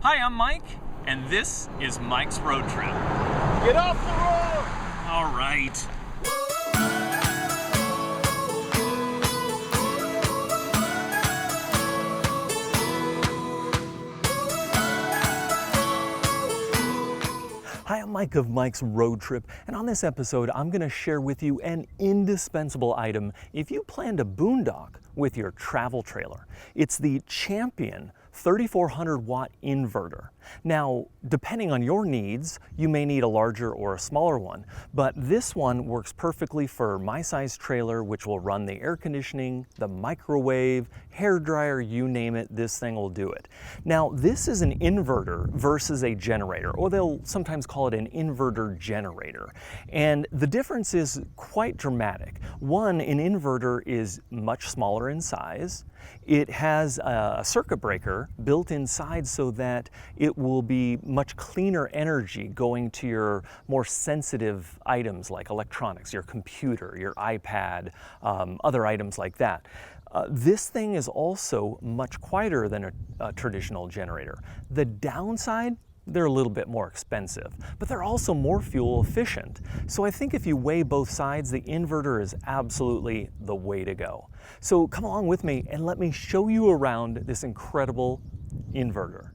Hi, I'm Mike, and this is Mike's Road Trip. Get off the road! All right. Hi, I'm Mike of Mike's Road Trip, and on this episode, I'm going to share with you an indispensable item if you plan to boondock with your travel trailer. It's the Champion 3400 watt inverter. Now, depending on your needs, you may need a larger or a smaller one, but this one works perfectly for my size trailer, which will run the air conditioning, the microwave, hair dryer, you name it, this thing will do it. Now, this is an inverter versus a generator, or they'll sometimes call it an inverter generator. And the difference is quite dramatic. One, an inverter is much smaller in size. It has a circuit breaker built inside so that it will be much cleaner energy going to your more sensitive items like electronics, your computer, your iPad, other items like that. This thing is also much quieter than a traditional generator. The downside, they're a little bit more expensive, but they're also more fuel efficient. So I think if you weigh both sides, the inverter is absolutely the way to go. So come along with me and let me show you around this incredible inverter.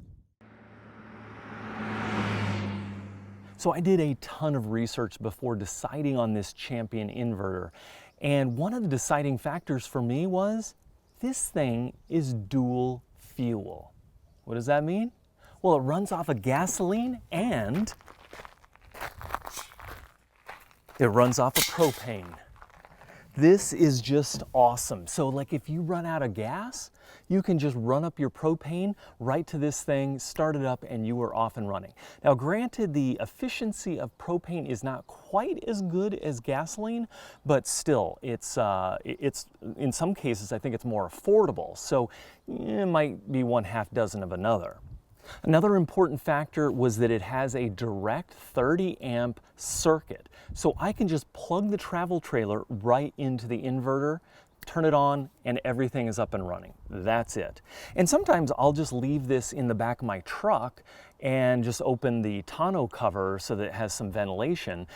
So I did a ton of research before deciding on this Champion inverter. And one of the deciding factors for me was this thing is dual fuel. What does that mean? Well, it runs off of gasoline and it runs off of propane. This is just awesome. So like if you run out of gas, you can just run up your propane right to this thing, start it up, and you are off and running. Now granted, the efficiency of propane is not quite as good as gasoline, but still, it's in some cases, I think it's more affordable. So it might be one half dozen of another. Another important factor was that it has a direct 30 amp circuit. So I can just plug the travel trailer right into the inverter, turn it on, and everything is up and running. That's it. And sometimes I'll just leave this in the back of my truck and just open the tonneau cover so that it has some ventilation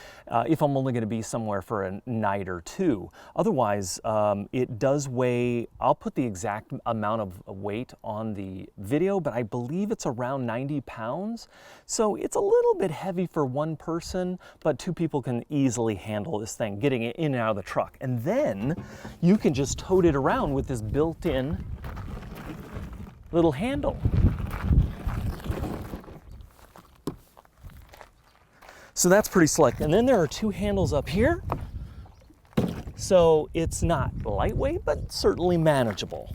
if I'm only going to be somewhere for a night or two. Otherwise, it does weigh, I'll put the exact amount of weight on the video, but I believe it's around 90 pounds. So it's a little bit heavy for one person, but two people can easily handle this thing, getting it in and out of the truck. And then you can just tote it around with this built-in little handle. So that's pretty slick. And then there are two handles up here. So it's not lightweight, but certainly manageable.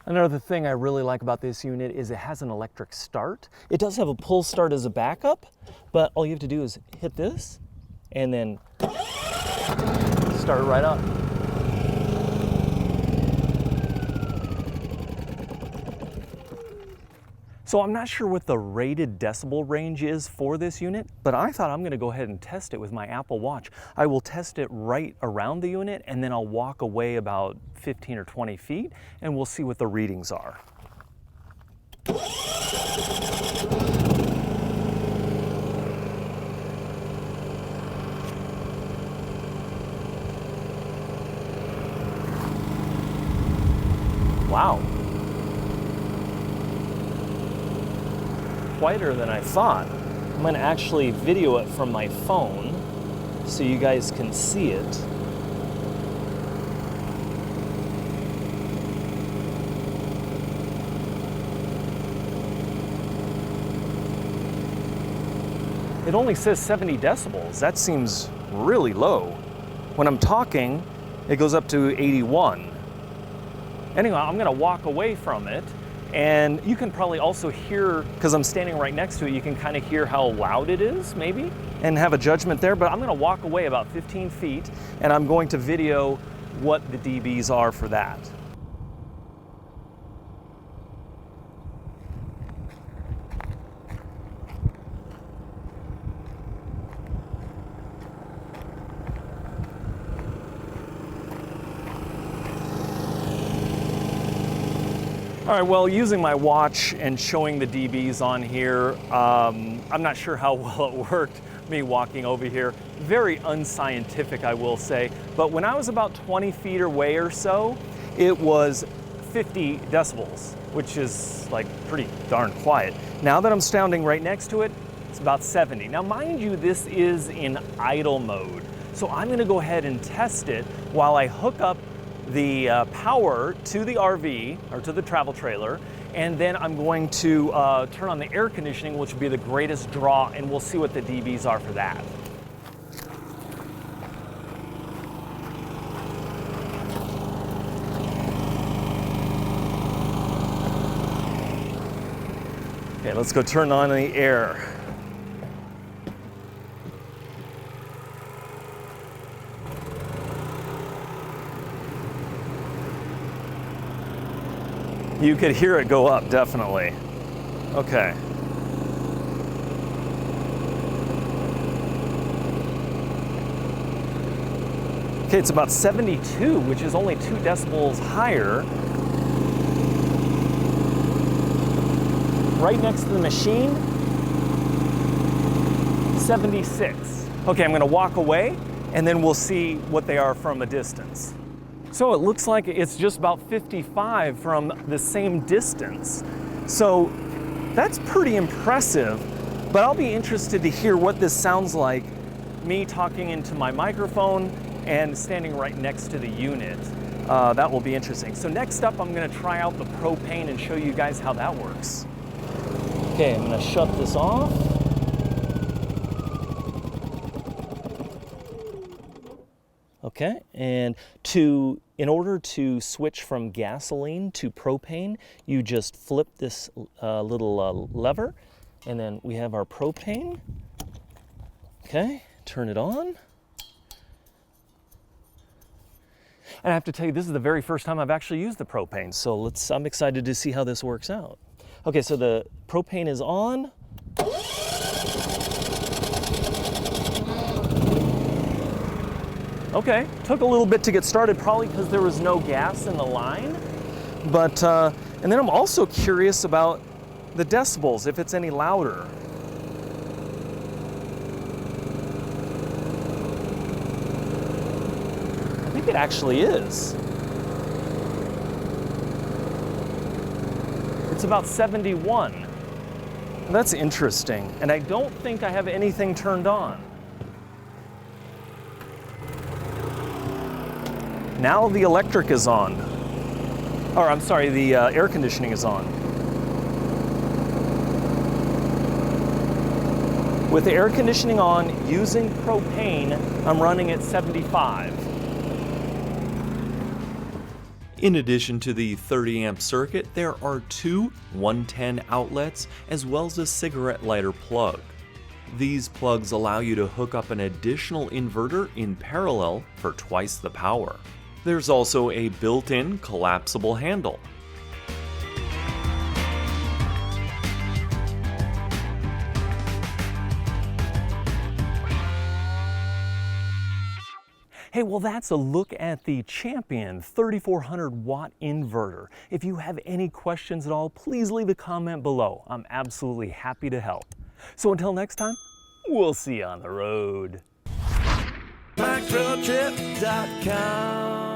Another thing I really like about this unit is it has an electric start. It does have a pull start as a backup, but all you have to do is hit this and then start it right up. So I'm not sure what the rated decibel range is for this unit, but I thought I'm going to go ahead and test it with my Apple Watch. I will test it right around the unit and then I'll walk away about 15 or 20 feet and we'll see what the readings are. Wow. Quieter than I thought. I'm going to actually video it from my phone so you guys can see it. It only says 70 decibels. That seems really low. When I'm talking, it goes up to 81. Anyway, I'm going to walk away from it. And you can probably also hear, because I'm standing right next to it, you can kind of hear how loud it is, maybe, and have a judgment there. But I'm going to walk away about 15 feet, and I'm going to video what the dBs are for that. All right, well, using my watch and showing the dBs on here, I'm not sure how well it worked, me walking over here. Very unscientific, I will say. But when I was about 20 feet away or so, it was 50 decibels, which is like pretty darn quiet. Now that I'm standing right next to it, it's about 70. Now, mind you, this is in idle mode. So I'm gonna go ahead and test it while I hook up the power to the RV or to the travel trailer, and then I'm going to turn on the air conditioning, which will be the greatest draw, and we'll see what the dBs are for that. Okay, let's go turn on the air. You could hear it go up, definitely. Okay. Okay, it's about 72, which is only 2 decibels higher. Right next to the machine, 76. Okay, I'm gonna walk away and then we'll see what they are from a distance. So it looks like it's just about 55 from the same distance. So that's pretty impressive, but I'll be interested to hear what this sounds like, me talking into my microphone and standing right next to the unit. That will be interesting. So next up, I'm gonna try out the propane and show you guys how that works. Okay, I'm gonna shut this off. Okay, and in order to switch from gasoline to propane, you just flip this little lever, and then we have our propane. Okay, turn it on. And I have to tell you, this is the very first time I've actually used the propane, so I'm excited to see how this works out. Okay, so the propane is on. Okay, took a little bit to get started, probably because there was no gas in the line. But, and then I'm also curious about the decibels, if it's any louder. I think it actually is. It's about 71. That's interesting, and I don't think I have anything turned on. Now the electric is on. Or I'm sorry, the air conditioning is on. With the air conditioning on, using propane, I'm running at 75. In addition to the 30 amp circuit, there are 2 110 outlets as well as a cigarette lighter plug. These plugs allow you to hook up an additional inverter in parallel for twice the power. There's also a built-in collapsible handle. Hey, well, that's a look at the Champion 3400 watt inverter. If you have any questions at all, please leave a comment below. I'm absolutely happy to help. So until next time, we'll see you on the road. MicroTrip.com